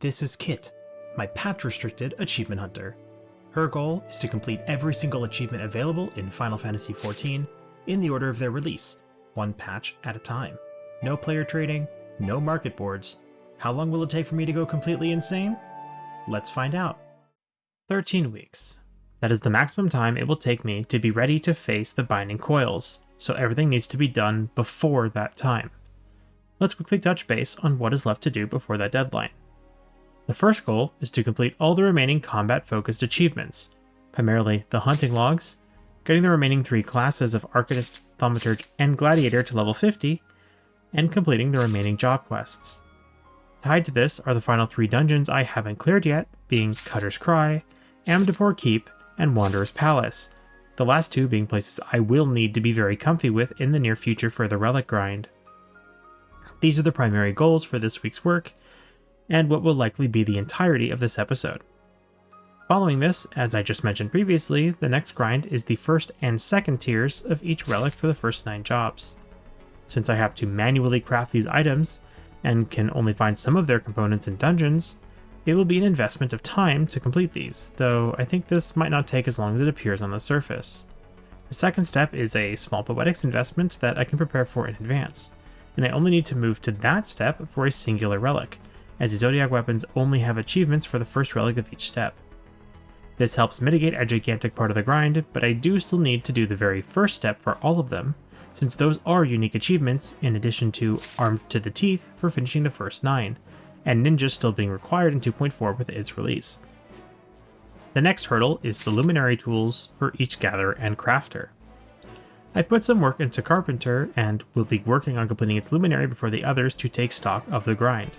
This is Kitt, my patch-restricted achievement hunter. Her goal is to complete every single achievement available in Final Fantasy XIV in the order of their release, one patch at a time. No player trading, no market boards. How long will it take for me to go completely insane? Let's find out. 13 weeks. That is the maximum time it will take me to be ready to face the binding coils, so everything needs to be done before that time. Let's quickly touch base on what is left to do before that deadline. The first goal is to complete all the remaining combat-focused achievements, primarily the hunting logs, getting the remaining 3 classes of Arcanist, Thaumaturge, and Gladiator to level 50, and completing the remaining job quests. Tied to this are the final 3 dungeons I haven't cleared yet, being Cutter's Cry, Amdapor Keep, and Wanderer's Palace, the last 2 being places I will need to be very comfy with in the near future for the relic grind. These are the primary goals for this week's work, and what will likely be the entirety of this episode. Following this, as I just mentioned previously, the next grind is the first and second tiers of each relic for the first 9 jobs. Since I have to manually craft these items, and can only find some of their components in dungeons, it will be an investment of time to complete these, though I think this might not take as long as it appears on the surface. The second step is a small poetics investment that I can prepare for in advance, and I only need to move to that step for a singular relic, as the Zodiac weapons only have achievements for the first relic of each step. This helps mitigate a gigantic part of the grind, but I do still need to do the very first step for all of them, since those are unique achievements in addition to Armed to the Teeth for finishing the first 9, and Ninja still being required in 2.4 with its release. The next hurdle is the Luminary tools for each Gatherer and Crafter. I've put some work into Carpenter and will be working on completing its Luminary before the others to take stock of the grind.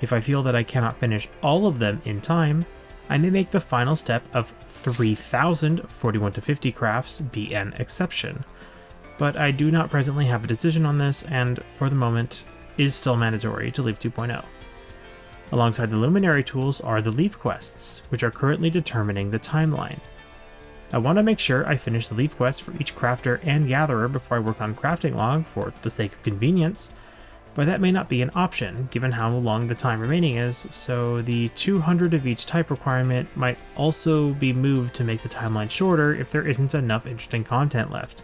If I feel that I cannot finish all of them in time, I may make the final step of 3,000 41 to 50 crafts be an exception, but I do not presently have a decision on this and, for the moment, is still mandatory to leave 2.0. Alongside the Luminary tools are the Leaf quests, which are currently determining the timeline. I want to make sure I finish the Leaf quests for each Crafter and Gatherer before I work on Crafting Log for the sake of convenience, but that may not be an option given how long the time remaining is, so the 200 of each type requirement might also be moved to make the timeline shorter if there isn't enough interesting content left,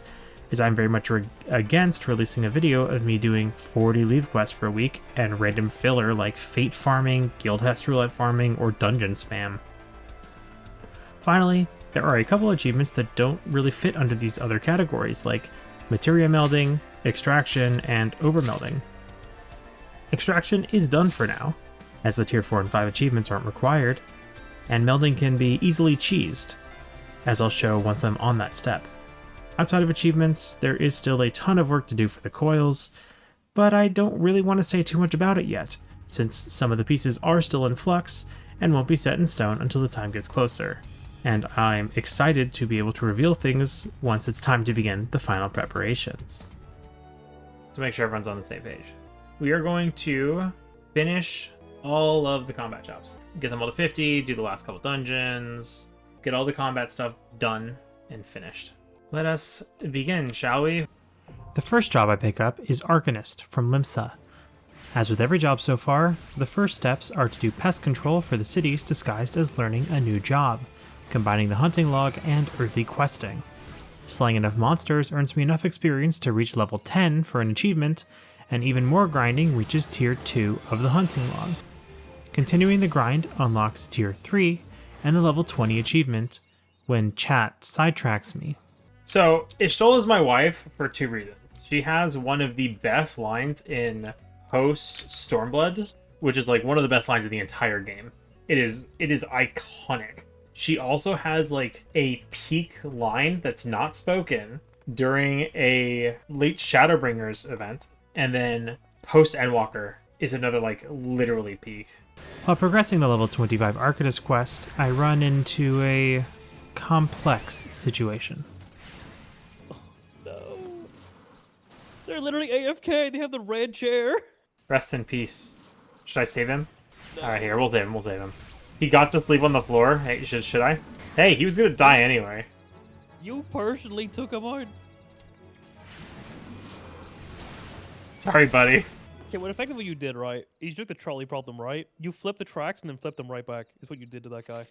as I'm very much against releasing a video of me doing 40 Leaf quests for a week and random filler like Fate farming, Guildhest Roulette farming, or dungeon spam. Finally, there are a couple achievements that don't really fit under these other categories like Materia Melding, Extraction, and Overmelding. Extraction is done for now, as the tier 4 and 5 achievements aren't required, and melding can be easily cheesed, as I'll show once I'm on that step. Outside of achievements, there is still a ton of work to do for the coils, but I don't really want to say too much about it yet, since some of the pieces are still in flux and won't be set in stone until the time gets closer, and I'm excited to be able to reveal things once it's time to begin the final preparations. To make sure everyone's on the same page, we are going to finish all of the combat jobs. Get them all to 50, do the last couple dungeons, get all the combat stuff done and finished. Let us begin, shall we? The first job I pick up is Arcanist from Limsa. As with every job so far, the first steps are to do pest control for the cities disguised as learning a new job, combining the hunting log and earthy questing. Slaying enough monsters earns me enough experience to reach level 10 for an achievement, and even more grinding reaches tier 2 of the hunting log. Continuing the grind unlocks tier 3 and the level 20 achievement when chat sidetracks me. So, Ishtola is my wife for 2 reasons. She has one of the best lines in post Stormblood, which is like one of the best lines of the entire game. It is iconic. She also has like a peak line that's not spoken during a late Shadowbringers event. And then post Endwalker is another like literally peak. While progressing the level 25 Arcanist quest, I run into a complex situation. Oh, no. They're literally AFK. They have the red chair. Rest in peace. Should I save him? No. Alright, here, we'll save him. He got to sleep on the floor. Hey, should I? Hey, he was gonna die anyway. You personally took him out. Sorry, buddy. Okay, what effectively you did, right? You took the trolley problem, right? You flipped the tracks and then flipped them right back. Is what you did to that guy.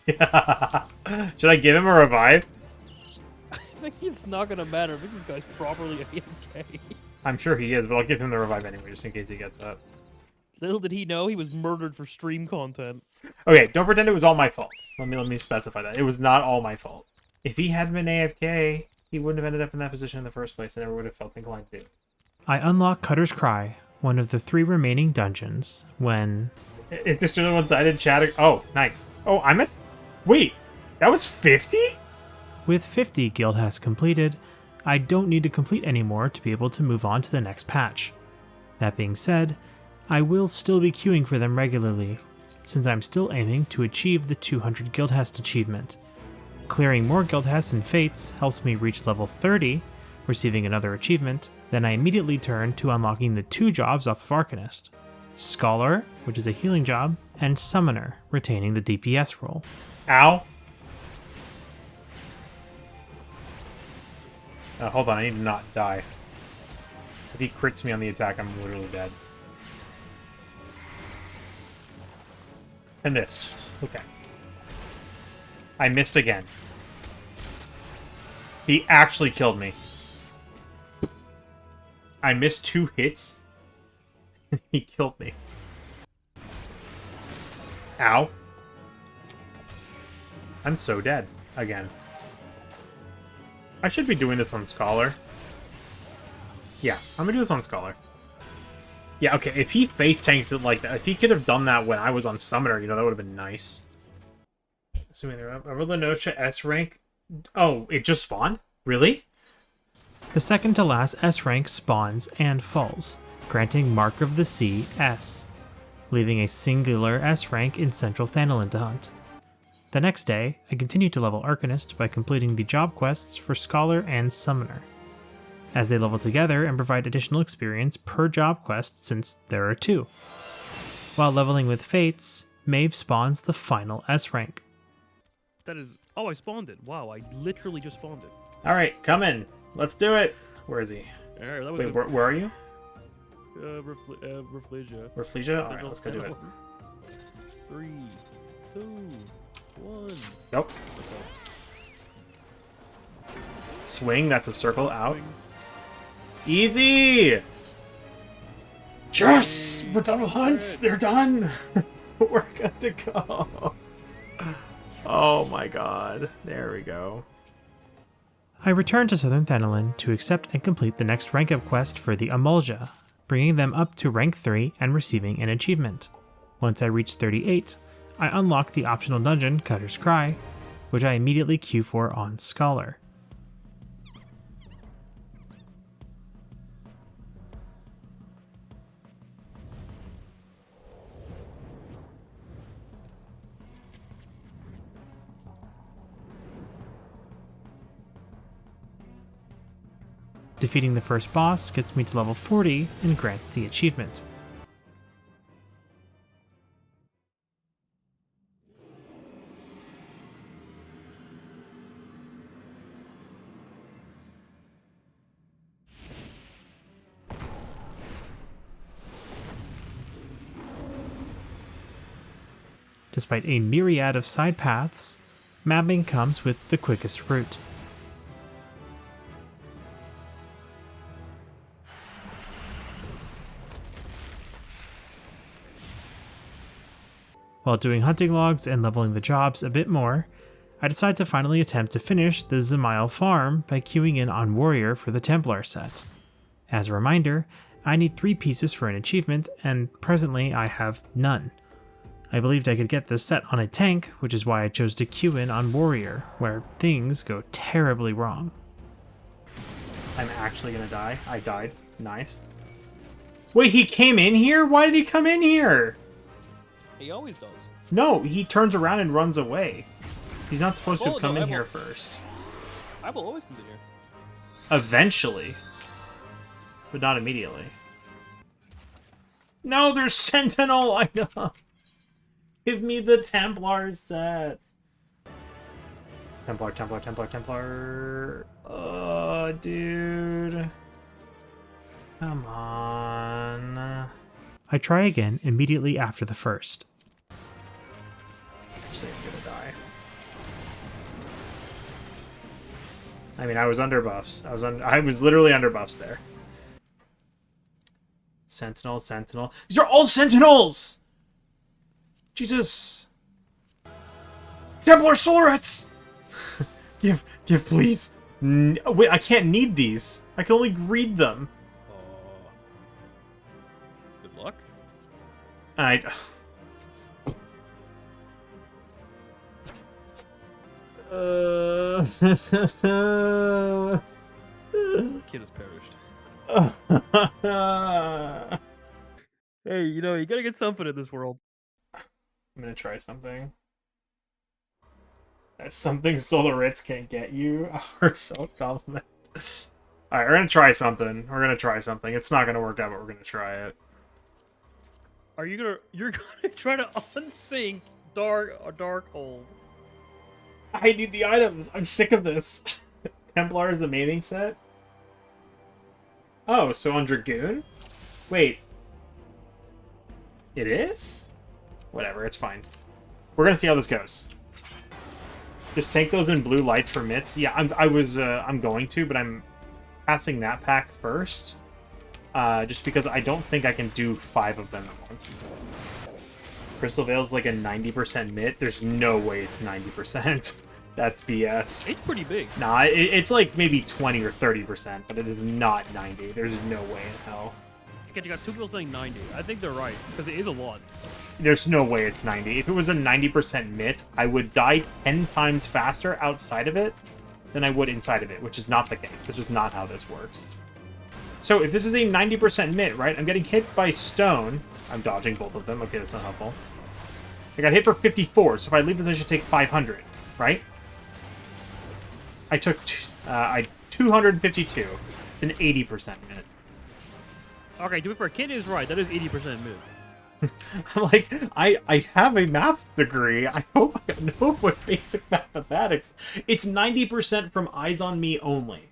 Yeah. Should I give him a revive? I think it's not gonna matter. I think this guy's properly AFK. I'm sure he is, but I'll give him the revive anyway, just in case he gets up. Little did he know he was murdered for stream content. Okay, don't pretend it was all my fault. Let me specify that. It was not all my fault. If he hadn't been AFK, he wouldn't have ended up in that position in the first place, and never would have felt inclined to. I unlock Cutter's Cry, one of the 3 remaining dungeons, when... It's just the ones I did chat. Oh, nice. Oh, I'm at... Wait, that was 50? With 50 Guildhast completed, I don't need to complete anymore to be able to move on to the next patch. That being said, I will still be queuing for them regularly, since I'm still aiming to achieve the 200 Guildhast achievement. Clearing more Guildhasts and Fates helps me reach level 30, receiving another achievement, then I immediately turn to unlocking the 2 jobs off of Arcanist. Scholar, which is a healing job, and Summoner, retaining the DPS role. Ow. Hold on, I need to not die. If he crits me on the attack, I'm literally dead. And this. Okay. I missed again. He actually killed me. I missed 2 hits. He killed me. Ow. I'm so dead. Again. I should be doing this on Scholar. Yeah, I'm gonna do this on Scholar. Yeah, okay, if he face tanks it like that, if he could have done that when I was on Summoner, you know, that would have been nice. Assuming they're up. Nocia S rank. Oh, it just spawned? Really? The second to last S rank spawns and falls, granting Mark of the Sea S, leaving a singular S rank in Central Thanalin to hunt. The next day, I continue to level Arcanist by completing the job quests for Scholar and Summoner, as they level together and provide additional experience per job quest since there are 2. While leveling with Fates, Maeve spawns the final S rank. That is... Oh, I spawned it. Wow, I literally just spawned it. Alright, come in. Let's do it. Where is he? Alright, that was Wait, where are you? Rafflesia. Rafflesia? Alright, let's go do it. 3, 2, 1. Nope. Let's go. Swing, that's a circle out. Swing. Easy! Yes! We're double hunts! They're done! We're good to go! Oh my god. There we go. I return to Southern Thanalin to accept and complete the next rank up quest for the Emulsia, bringing them up to rank 3 and receiving an achievement. Once I reach 38, I unlock the optional dungeon Cutter's Cry, which I immediately queue for on Scholar. Defeating the first boss gets me to level 40 and grants the achievement. Despite a myriad of side paths, mapping comes with the quickest route. While doing hunting logs and leveling the jobs a bit more, I decide to finally attempt to finish the Zemail farm by queuing in on Warrior for the Templar set. As a reminder, I need 3 pieces for an achievement, and presently I have none. I believed I could get this set on a tank, which is why I chose to queue in on Warrior, where things go terribly wrong. I'm actually gonna die. I died. Nice. Wait, he came in here? Why did he come in here? He always does. No, he turns around and runs away. He's not supposed to have come no, in here first. I will always come in here. Eventually. But not immediately. No, there's Sentinel! I know. Give me the Templar set. Templar, Templar, Templar, Templar. Oh, dude. Come on. I try again immediately after the first. Actually, I'm gonna die. I mean, I was under buffs. I was literally under buffs there. Sentinel, Sentinel. These are all Sentinels! Jesus. Templar Solarates! give, please. Wait, I can't need these. I can only greed them. Good luck. I... Kid has perished. Hey, you know, you gotta get something in this world. I'm gonna try something. That's something Solarates can't get you. A heartfelt compliment. Alright, we're gonna try something. It's not gonna work out, but we're gonna try it. You're gonna try to unsync Darkhold. I need the items. I'm sick of this. Templar is the mating set? Oh, so on Dragoon? Wait. It is? Whatever, it's fine. We're gonna see how this goes. Just take those in blue lights for mitts. Yeah, I'm going to, but I'm passing that pack first. Just because I don't think I can do 5 of them at once. Crystal Veil's like a 90% mitt. There's no way it's 90%. That's BS. It's pretty big. Nah, it's like maybe 20 or 30%, but it is not 90. There's no way in hell. You got 2 people saying 90. I think they're right, because it is a lot. There's no way it's 90. If it was a 90% mitt, I would die 10 times faster outside of it than I would inside of it, which is not the case. That's just not how this works. So if this is a 90% mitt, right, I'm getting hit by stone. I'm dodging both of them. Okay, that's not helpful. I got hit for 54, so if I leave this, I should take 500, right? I took 252, an 80% mid. Okay, to be fair, Kitt is right. That is 80% mid. I'm like, I have a math degree. I hope I know what basic mathematics. It's 90% from Eyes on Me only.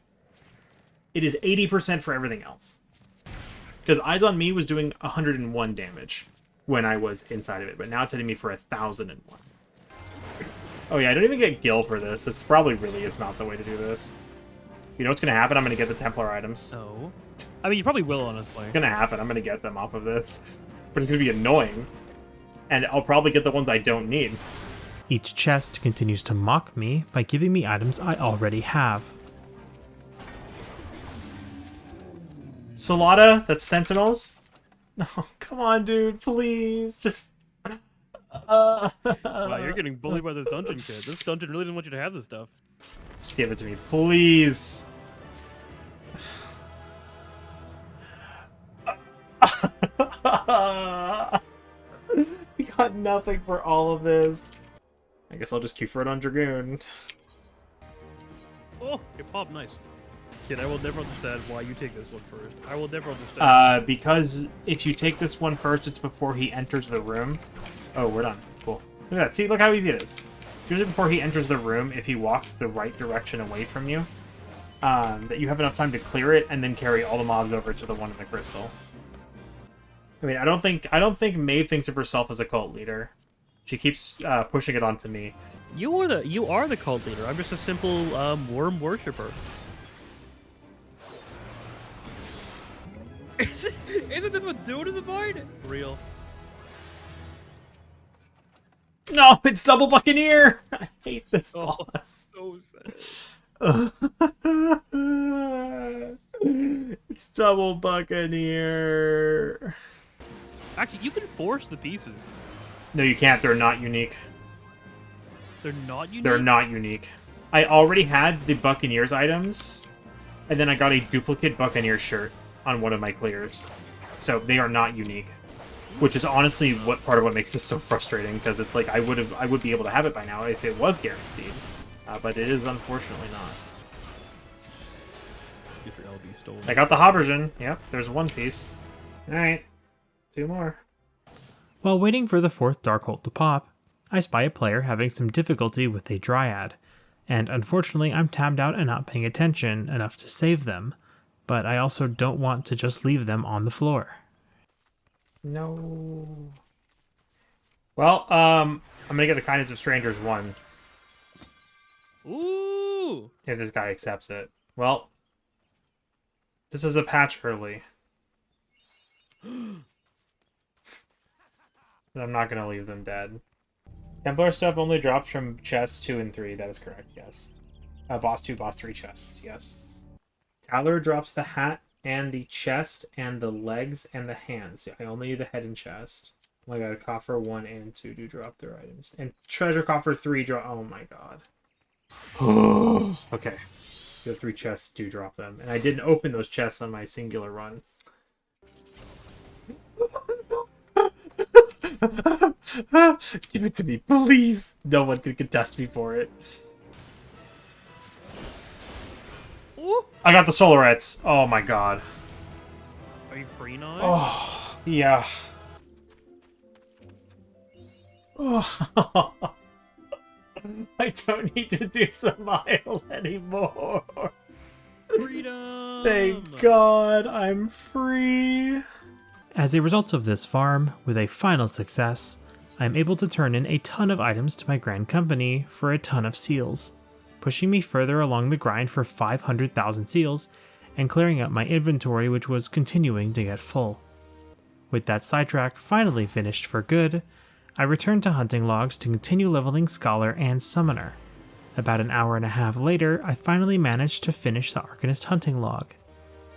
It is 80% for everything else. Because Eyes on Me was doing 101 damage when I was inside of it, but now it's hitting me for 1,001. Oh yeah, I don't even get Gil for this. This probably really is not the way to do this. You know what's going to happen? I'm going to get the Templar items. No. I mean, you probably will, honestly. It's going to happen. I'm going to get them off of this. But it's going to be annoying. And I'll probably get the ones I don't need. Each chest continues to mock me by giving me items I already have. Solata, that's Sentinels. No, come on, dude, please, just... Wow, you're getting bullied by this dungeon, Kid. This dungeon really didn't want you to have this stuff. Just give it to me, please. We got nothing for all of this. I guess I'll just queue for it on Dragoon. Oh, it popped nice. Kid, I will never understand why you take this one first. I will never understand. Because if you take this one first, it's before he enters the room. Oh, we're done. Cool. Look at that. See, look how easy it is. Usually before he enters the room, if he walks the right direction away from you, that you have enough time to clear it and then carry all the mobs over to the one in the crystal. I mean, I don't think Maeve thinks of herself as a cult leader. She keeps pushing it onto me. You are the cult leader. I'm just a simple worm worshiper. Isn't this what Dude is about? Real. No, it's Double Buccaneer! I hate this boss. So sad. It's Double Buccaneer. Actually, you can force the pieces. No, you can't. They're not unique. They're not unique? They're not unique. I already had the Buccaneers items, and then I got a duplicate Buccaneer shirt on one of my clears. So they are not unique. Which is honestly part of what makes this so frustrating, because it's like I would be able to have it by now if it was guaranteed. But it is unfortunately not. Get your LB stolen. I got the Habergen. Yep, there's one piece. Alright. 2 more. While waiting for the 4th Darkhold to pop, I spy a player having some difficulty with a Dryad, and unfortunately I'm tabbed out and not paying attention enough to save them. but I also don't want to just leave them on the floor. No. Well, I'm gonna get the Kindness of Strangers 1. Ooh! If this guy accepts it. Well, this is a patch early. But I'm not gonna leave them dead. Templar stuff only drops from chests 2 and 3. That is correct, yes. Boss 2, boss 3 chests, yes. Towler drops the hat and the chest and the legs and the hands. I only need the head and chest. Oh my god, coffer 1 and 2 do drop their items. And treasure coffer 3 drop. Oh my god. Okay. The 3 chests do drop them. And I didn't open those chests on my singular run. Give it to me, please. No one could contest me for it. Ooh. I got the Solarettes. Oh my god. Are you free now? Oh, yeah. Oh. I don't need to do Smile anymore. Freedom! Thank God I'm free. As a result of this farm, with a final success, I am able to turn in a ton of items to my Grand Company for a ton of seals, pushing me further along the grind for 500,000 seals and clearing out my inventory, which was continuing to get full. With that sidetrack finally finished for good, I returned to hunting logs to continue leveling Scholar and Summoner. About an hour and a half later, I finally managed to finish the Arcanist hunting log.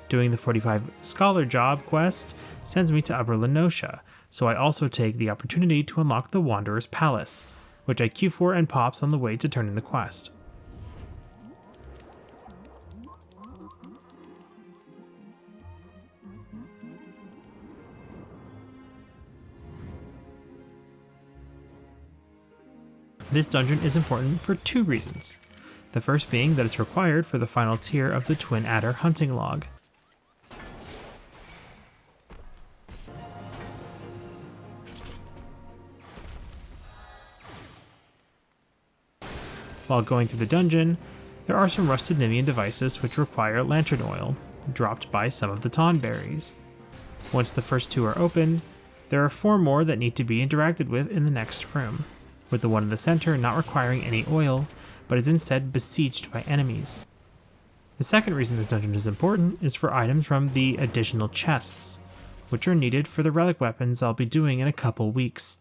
Doing the 45 Scholar job quest sends me to Upper Lenosha, so I also take the opportunity to unlock the Wanderer's Palace, which I queue for and pops on the way to turn in the quest. This dungeon is important for 2 reasons. The first being that it's required for the final tier of the Twin Adder hunting log. While going through the dungeon, there are some rusted Nimian devices which require lantern oil, dropped by some of the Tonberries. Once the first 2 are opened, there are 4 more that need to be interacted with in the next room, with the one in the center not requiring any oil, but is instead besieged by enemies. The second reason this dungeon is important is for items from the additional chests, which are needed for the relic weapons I'll be doing in a couple weeks.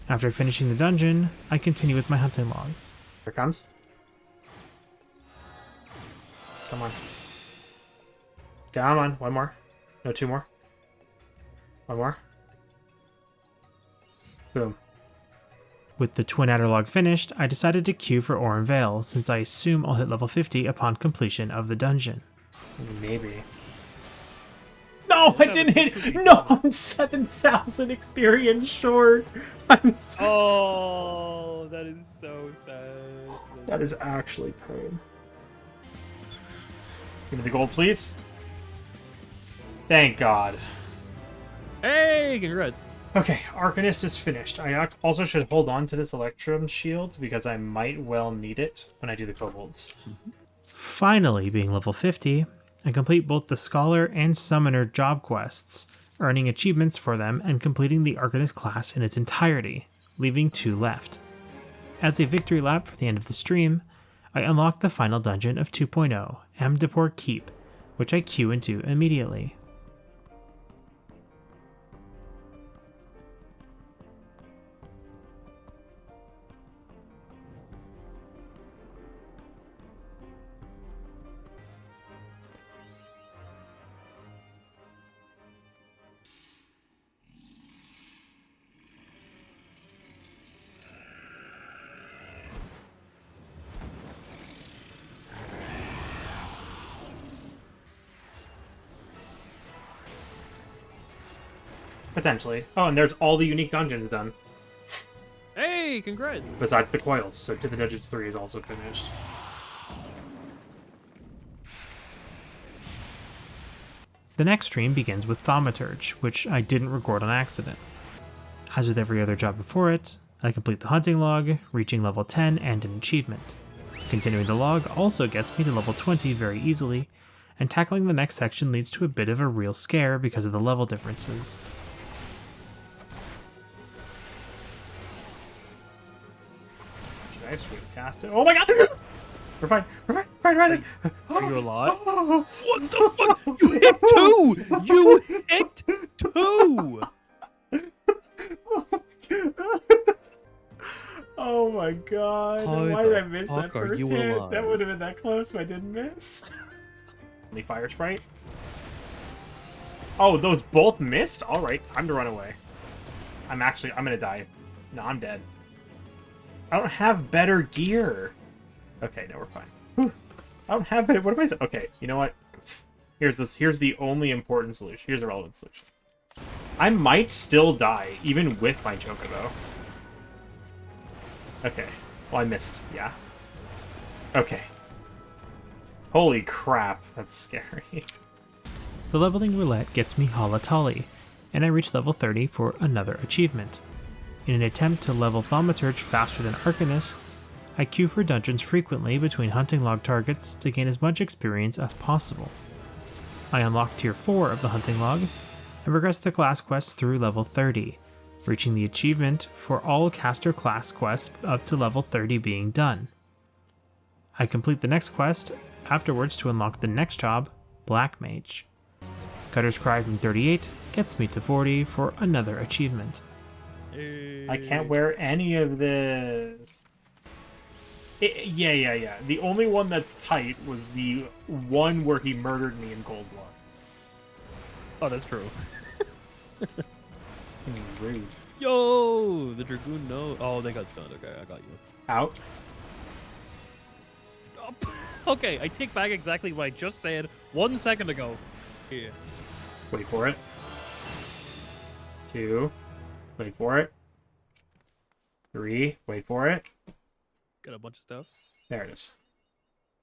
After finishing the dungeon, I continue with my hunting logs. Here it comes. Come on. Come on. 1 more. No, 2 more. 1 more. Boom. With the Twin Adder log finished, I decided to queue for Oran Vale, since I assume I'll hit level 50 upon completion of the dungeon. Maybe. No, I didn't hit. No, I'm 7,000 experience short. Oh, that is so sad. That is actually pain. Give me the gold, please. Thank God. Hey, congrats. Okay, Arcanist is finished. I also should hold on to this Electrum shield because I might well need it when I do the kobolds. Finally being level 50, I complete both the Scholar and Summoner job quests, earning achievements for them and completing the Arcanist class in its entirety, leaving 2 left. As a victory lap for the end of the stream, I unlock the final dungeon of 2.0, Amdapor Keep, which I queue into immediately. Potentially. Oh, and there's all the unique dungeons done. Hey, congrats! Besides the coils, so To the Dungeons 3 is also finished. The next stream begins with Thaumaturge, which I didn't record on accident. As with every other job before it, I complete the hunting log, reaching level 10 and an achievement. Continuing the log also gets me to level 20 very easily, and tackling the next section leads to a bit of a real scare because of the level differences. Should I sweep cast it? Oh my god! We're fine. We're fine. We're fine. Are you alive? Oh. What the fuck? You hit two! You hit two! Oh my god. How Why the did I miss that fuck are first you hit? alive? That would have been that close if I didn't miss. Only fire sprite. Oh, those both missed? Alright, time to run away. I'm gonna die. No, I'm dead. I don't have better gear. Okay, no, we're fine. Whew. I don't have better. What am I saying? Okay, you know what? Here's the only important solution. Here's a relevant solution. I might still die, even with my Chocobo. Okay. Well, I missed. Yeah. Okay. Holy crap. That's scary. The leveling roulette gets me Halatali, and I reach level 30 for another achievement. In an attempt to level Thaumaturge faster than Arcanist, I queue for dungeons frequently between hunting log targets to gain as much experience as possible. I unlock tier 4 of the hunting log, and progress the class quests through level 30, reaching the achievement for all caster class quests up to level 30 being done. I complete the next quest afterwards to unlock the next job, Black Mage. Cutter's Cry from 38 gets me to 40 for another achievement. I can't wear any of this. Yeah. The only one that's tight was the one where he murdered me in cold blood. Oh, that's true. Rude. Yo, the Dragoon, no. Oh, they got stunned. Okay, I got you. Out. Okay, I take back exactly what I just said 1 second ago. Yeah. Wait for it. 2. Wait for it. 3. Wait for it. Got a bunch of stuff. There it is.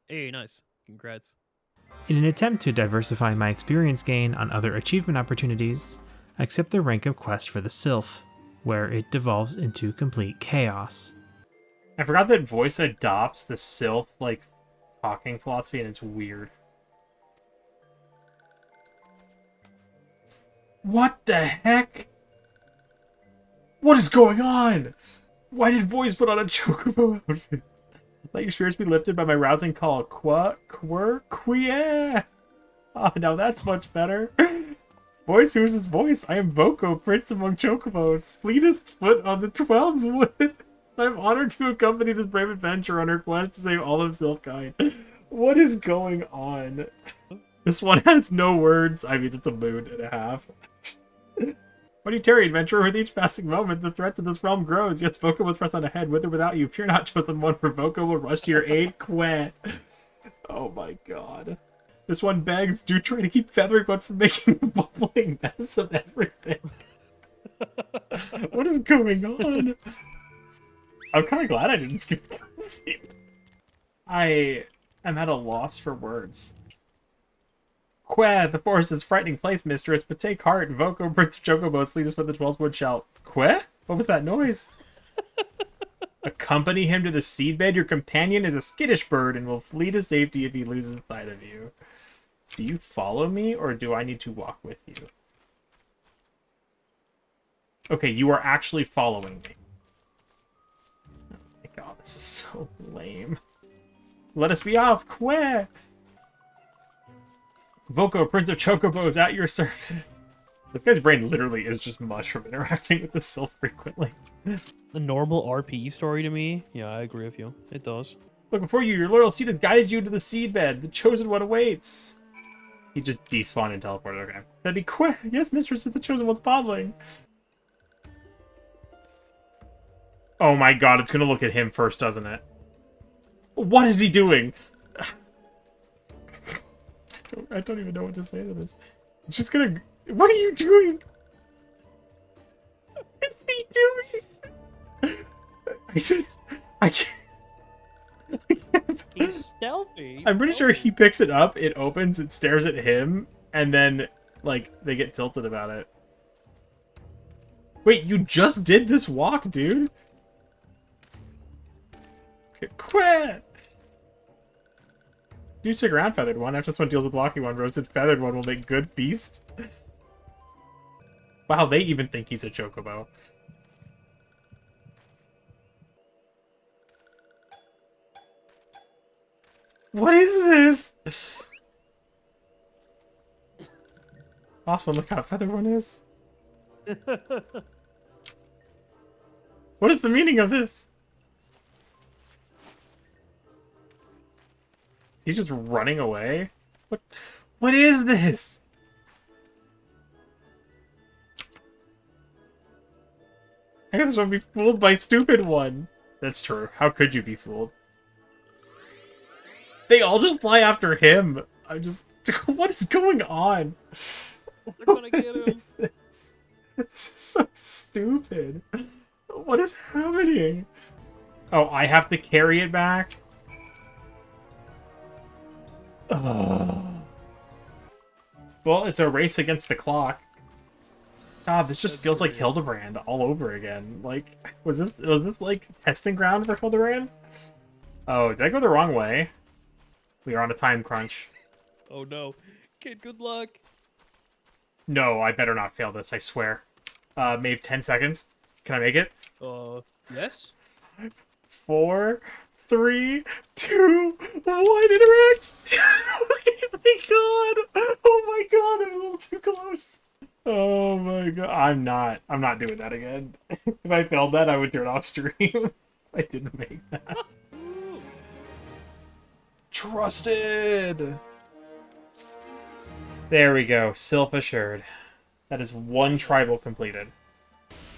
Hey, nice. Congrats. In an attempt to diversify my experience gain on other achievement opportunities, I accept the rank of quest for the Sylph, where it devolves into complete chaos. I forgot that voice adopts the Sylph, like, talking philosophy, and it's weird. What the heck? What is going on? Why did voice put on a Chocobo outfit? Let your spirits be lifted by my rousing call. Queer. Oh, now that's much better. Voice, who's his voice? I am Voko, prince among Chocobos, fleetest foot on the 12's wood. I'm honored to accompany this brave adventurer on her quest to save all of Sylphkind. What is going on? This one has no words. I mean, it's a mood and a half. What do you tarry, adventurer? With each passing moment, the threat to this realm grows. Yes, Voko must press on ahead. With or without you, fear not, chosen one, for Voko will rush to your aid. Quet. Oh my god. This one begs, do try to keep Feathering One from making a bubbling mess of everything. What is going on? I'm kind of glad I didn't skip the cutscene. I am at a loss for words. Queh, the forest is a frightening place, mistress, but take heart. Voko, Prince of Chocobos, lead us for the 12's wood shout. Queh? What was that noise? Accompany him to the seedbed. Your companion is a skittish bird and will flee to safety if he loses sight of you. Do you follow me, or do I need to walk with you? Okay, you are actually following me. Oh my god, this is so lame. Let us be off, Queh! Voko, Prince of Chocobos, at your service. This guy's brain literally is just mush from interacting with the Sylph frequently. The normal RPE story to me? Yeah, I agree with you. It does. Look before you, your loyal seed has guided you to the seedbed. The chosen one awaits. He just despawned and teleported. Okay. That'd be quick. Yes, mistress, it's the chosen one's bottling. Oh my god, it's gonna look at him first, doesn't it? What is he doing? I don't even know what to say to this. It's just gonna... What are you doing? doing? I can't. He's stealthy. I'm pretty sure he picks it up, it opens, it stares at him, and then, like, they get tilted about it. Wait, you just did this walk, dude? Quit! You stick around, Feathered One. After this one deals with walking one, Roasted Feathered One will make good feast. Wow, they even think he's a chocobo. What is this? Also, look how Feathered One is. What is the meaning of this? He's just running away? What is this? I guess this one be fooled by Stupid One. That's true. How could you be fooled? They all just fly after him. I'm just... What is going on? They're gonna get him. This is so stupid. What is happening? Oh, I have to carry it back? Oh. Well, it's a race against the clock. God, this just feels like Hildebrand all over again. Like, was this like testing ground for Hildebrand? Oh, did I go the wrong way? We are on a time crunch. Oh no. Kid, good luck. No, I better not fail this, I swear. Maybe 10 seconds. Can I make it? Yes? 5, 4, 3, 2, 1, interact! Okay, thank God! Oh my God, that was a little too close. Oh my God, I'm not doing that again. If I failed that, I would turn off stream. I didn't make that. Trusted! There we go, Sylph assured. That is one tribal completed.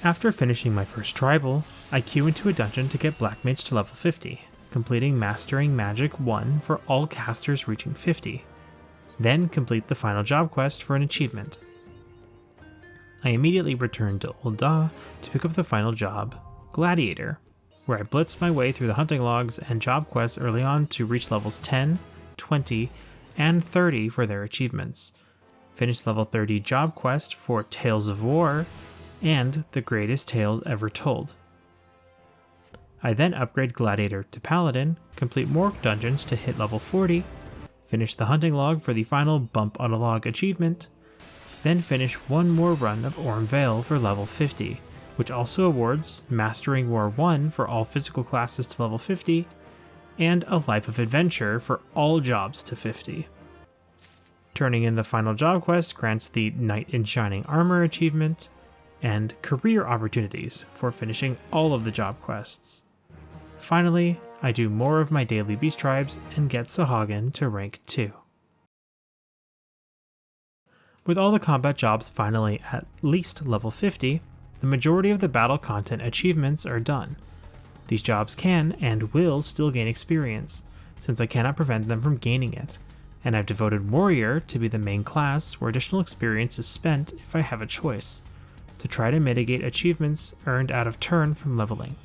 After finishing my first tribal, I queue into a dungeon to get Black Mage to level 50, completing Mastering Magic 1 for all casters reaching 50, then complete the final job quest for an achievement. I immediately returned to Old Da to pick up the final job, Gladiator, where I blitzed my way through the hunting logs and job quests early on to reach levels 10, 20, and 30 for their achievements. Finished level 30 job quest for Tales of War, and the greatest tales ever told. I then upgrade Gladiator to Paladin, complete more dungeons to hit level 40, finish the hunting log for the final Bump on a Log achievement, then finish one more run of Orm Vale for level 50, which also awards Mastering War 1 for all physical classes to level 50, and a Life of Adventure for all jobs to 50. Turning in the final job quest grants the Knight in Shining Armor achievement, and career opportunities for finishing all of the job quests. Finally, I do more of my daily beast tribes and get Sahagin to rank 2. With all the combat jobs finally at least level 50, the majority of the battle content achievements are done. These jobs can and will still gain experience, since I cannot prevent them from gaining it, and I've devoted Warrior to be the main class where additional experience is spent if I have a choice, to try to mitigate achievements earned out of turn from leveling.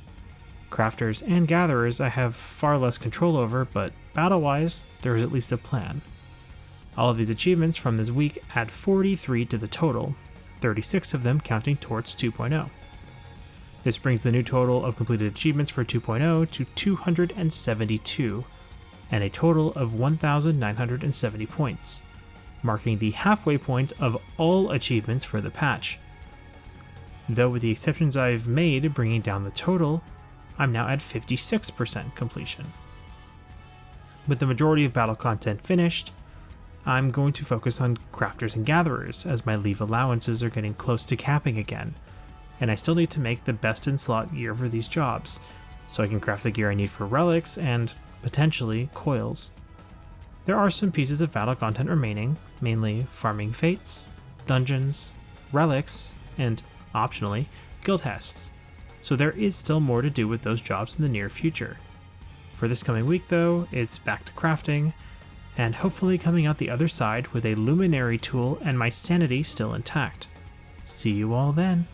Crafters and Gatherers I have far less control over, but battle-wise, there is at least a plan. All of these achievements from this week add 43 to the total, 36 of them counting towards 2.0. This brings the new total of completed achievements for 2.0 to 272, and a total of 1,970 points, marking the halfway point of all achievements for the patch. Though with the exceptions I've made bringing down the total, I'm now at 56% completion. With the majority of battle content finished, I'm going to focus on Crafters and Gatherers as my leave allowances are getting close to capping again, and I still need to make the best in slot gear for these jobs, so I can craft the gear I need for relics and, potentially, coils. There are some pieces of battle content remaining, mainly farming fates, dungeons, relics, and, optionally, guild hests, so there is still more to do with those jobs in the near future. For this coming week though, it's back to crafting, and hopefully coming out the other side with a luminary tool and my sanity still intact. See you all then.